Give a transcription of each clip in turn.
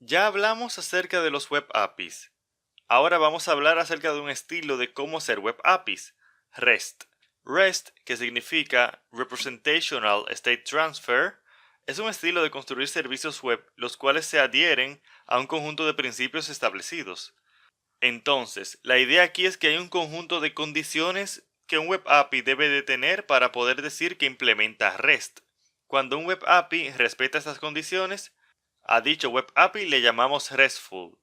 Ya hablamos acerca de los web APIs. Ahora vamos a hablar acerca de un estilo de cómo hacer web APIs, REST. REST, que significa Representational State Transfer, es un estilo de construir servicios web los cuales se adhieren a un conjunto de principios establecidos. Entonces, la idea aquí es que hay un conjunto de condiciones que un web API debe de tener para poder decir que implementa REST. Cuando un web API respeta estas condiciones, a dicho web API le llamamos RESTful.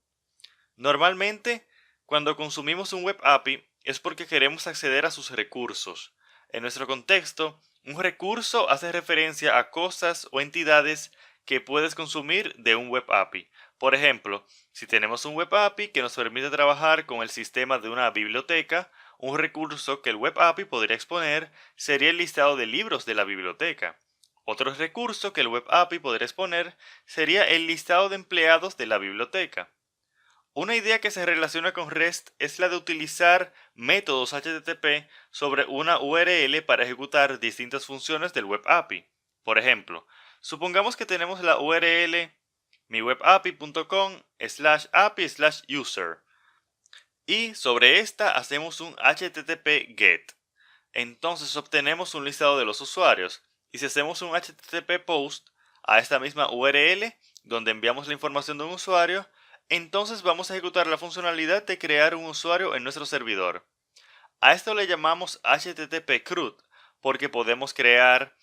Normalmente, cuando consumimos un web API es porque queremos acceder a sus recursos. En nuestro contexto, un recurso hace referencia a cosas o entidades que puedes consumir de un web API. Por ejemplo, si tenemos un web API que nos permite trabajar con el sistema de una biblioteca, un recurso que el web API podría exponer sería el listado de libros de la biblioteca. Otro recurso que el web API podría exponer sería el listado de empleados de la biblioteca. Una idea que se relaciona con REST es la de utilizar métodos HTTP sobre una URL para ejecutar distintas funciones del web API. Por ejemplo, supongamos que tenemos la URL miwebapi.com/api/user y sobre esta hacemos un HTTP GET. Entonces obtenemos un listado de los usuarios y si hacemos un HTTP POST a esta misma URL donde enviamos la información de un usuario, entonces vamos a ejecutar la funcionalidad de crear un usuario en nuestro servidor. A esto le llamamos HTTP CRUD porque podemos crear,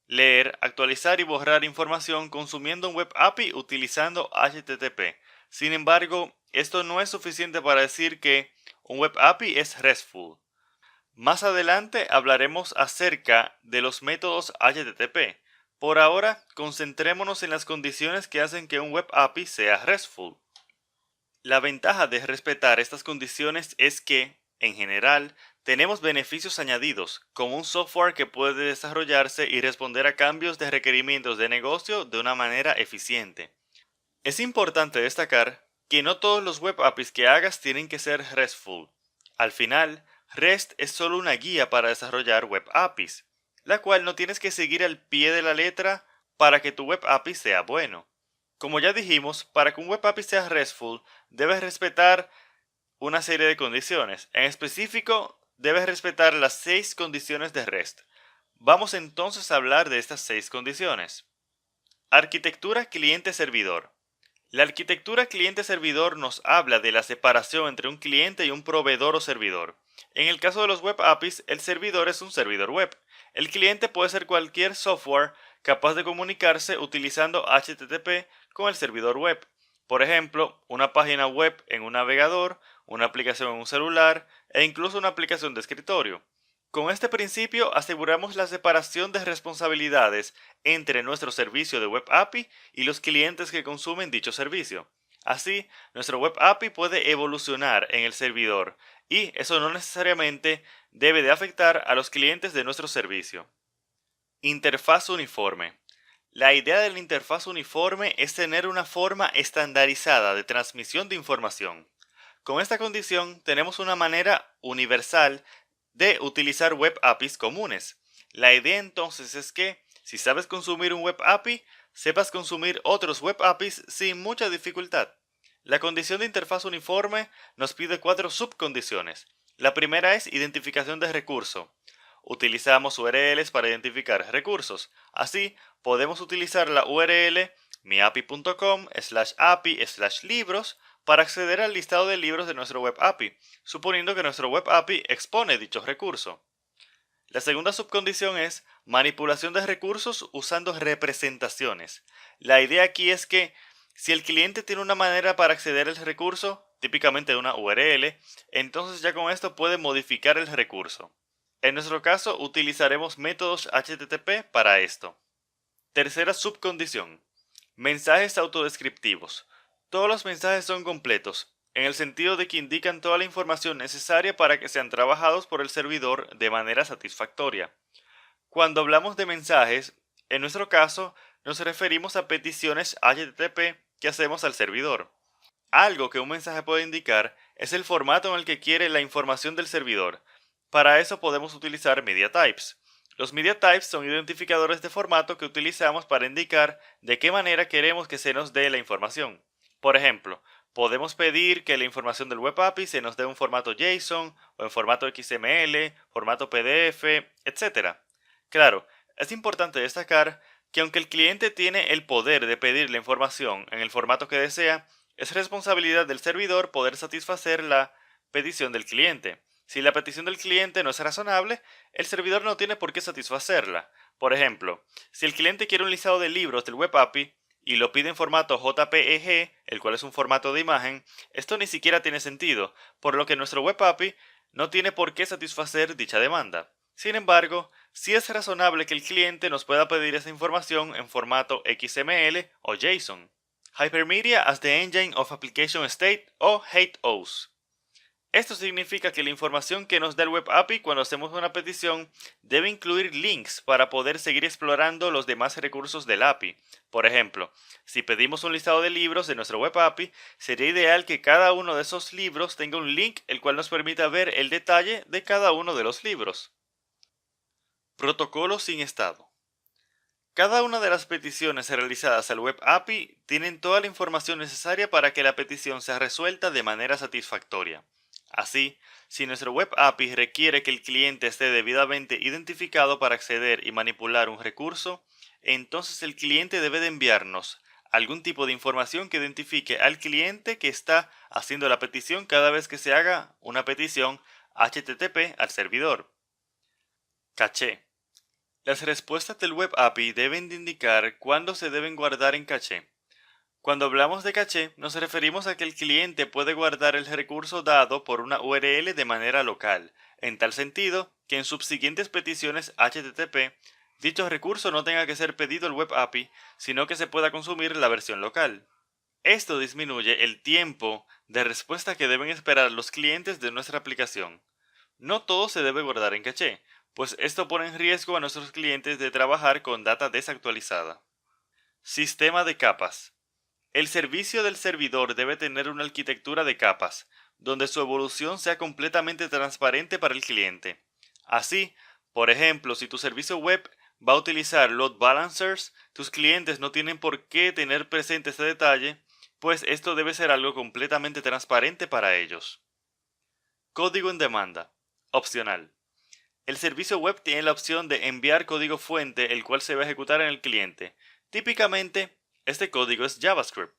leer, actualizar y borrar información consumiendo un web API utilizando HTTP. Sin embargo, esto no es suficiente para decir que un web API es RESTful. Más adelante hablaremos acerca de los métodos HTTP. Por ahora, concentrémonos en las condiciones que hacen que un web API sea RESTful. La ventaja de respetar estas condiciones es que, en general, tenemos beneficios añadidos, como un software que puede desarrollarse y responder a cambios de requerimientos de negocio de una manera eficiente. Es importante destacar que no todos los web APIs que hagas tienen que ser RESTful. Al final, REST es solo una guía para desarrollar web APIs, la cual no tienes que seguir al pie de la letra para que tu web API sea bueno. Como ya dijimos, para que un web API sea RESTful, debes respetar una serie de condiciones. En específico, debes respetar las 6 condiciones de REST. Vamos entonces a hablar de estas 6 condiciones. Arquitectura cliente-servidor. La arquitectura cliente-servidor nos habla de la separación entre un cliente y un proveedor o servidor. En el caso de los web APIs, el servidor es un servidor web. El cliente puede ser cualquier software capaz de comunicarse utilizando HTTP con el servidor web. Por ejemplo, una página web en un navegador, una aplicación en un celular e incluso una aplicación de escritorio. Con este principio aseguramos la separación de responsabilidades entre nuestro servicio de web API y los clientes que consumen dicho servicio. Así, nuestro web API puede evolucionar en el servidor y eso no necesariamente debe de afectar a los clientes de nuestro servicio. Interfaz uniforme. La idea de la interfaz uniforme es tener una forma estandarizada de transmisión de información. Con esta condición tenemos una manera universal de utilizar web APIs comunes. La idea entonces es que, si sabes consumir un web API, sepas consumir otros web APIs sin mucha dificultad. La condición de interfaz uniforme nos pide 4 subcondiciones. La primera es identificación de recurso. Utilizamos URLs para identificar recursos. Así, podemos utilizar la URL miapi.com/api/libros para acceder al listado de libros de nuestro web API, suponiendo que nuestro web API expone dicho recurso. La segunda subcondición es manipulación de recursos usando representaciones. La idea aquí es que si el cliente tiene una manera para acceder al recurso, típicamente una URL, entonces ya con esto puede modificar el recurso. En nuestro caso utilizaremos métodos HTTP para esto. Tercera subcondición. Mensajes autodescriptivos. Todos los mensajes son completos, en el sentido de que indican toda la información necesaria para que sean trabajados por el servidor de manera satisfactoria. Cuando hablamos de mensajes, en nuestro caso, nos referimos a peticiones HTTP que hacemos al servidor. Algo que un mensaje puede indicar es el formato en el que quiere la información del servidor. Para eso podemos utilizar media types. Los media types son identificadores de formato que utilizamos para indicar de qué manera queremos que se nos dé la información. Por ejemplo, podemos pedir que la información del Web API se nos dé en formato JSON o en formato XML, formato PDF, etc. Claro, es importante destacar que aunque el cliente tiene el poder de pedir la información en el formato que desea, es responsabilidad del servidor poder satisfacer la petición del cliente. Si la petición del cliente no es razonable, el servidor no tiene por qué satisfacerla. Por ejemplo, si el cliente quiere un listado de libros del Web API y lo pide en formato JPEG, el cual es un formato de imagen, esto ni siquiera tiene sentido, por lo que nuestro Web API no tiene por qué satisfacer dicha demanda. Sin embargo, sí es razonable que el cliente nos pueda pedir esa información en formato XML o JSON. Hypermedia as the Engine of Application State o HATEOS. Esto significa que la información que nos da el Web API cuando hacemos una petición debe incluir links para poder seguir explorando los demás recursos del API. Por ejemplo, si pedimos un listado de libros de nuestro Web API, sería ideal que cada uno de esos libros tenga un link el cual nos permita ver el detalle de cada uno de los libros. Protocolo sin estado. Cada una de las peticiones realizadas al Web API tienen toda la información necesaria para que la petición sea resuelta de manera satisfactoria. Así, si nuestro Web API requiere que el cliente esté debidamente identificado para acceder y manipular un recurso, entonces el cliente debe de enviarnos algún tipo de información que identifique al cliente que está haciendo la petición cada vez que se haga una petición HTTP al servidor. Caché. Las respuestas del Web API deben de indicar cuándo se deben guardar en caché. Cuando hablamos de caché, nos referimos a que el cliente puede guardar el recurso dado por una URL de manera local, en tal sentido que en subsiguientes peticiones HTTP, dicho recurso no tenga que ser pedido al Web API, sino que se pueda consumir la versión local. Esto disminuye el tiempo de respuesta que deben esperar los clientes de nuestra aplicación. No todo se debe guardar en caché, pues esto pone en riesgo a nuestros clientes de trabajar con data desactualizada. Sistema de capas. El servicio del servidor debe tener una arquitectura de capas, donde su evolución sea completamente transparente para el cliente. Así, por ejemplo, si tu servicio web va a utilizar load balancers, tus clientes no tienen por qué tener presente este detalle, pues esto debe ser algo completamente transparente para ellos. Código en demanda. Opcional. El servicio web tiene la opción de enviar código fuente el cual se va a ejecutar en el cliente. Típicamente, este código es JavaScript.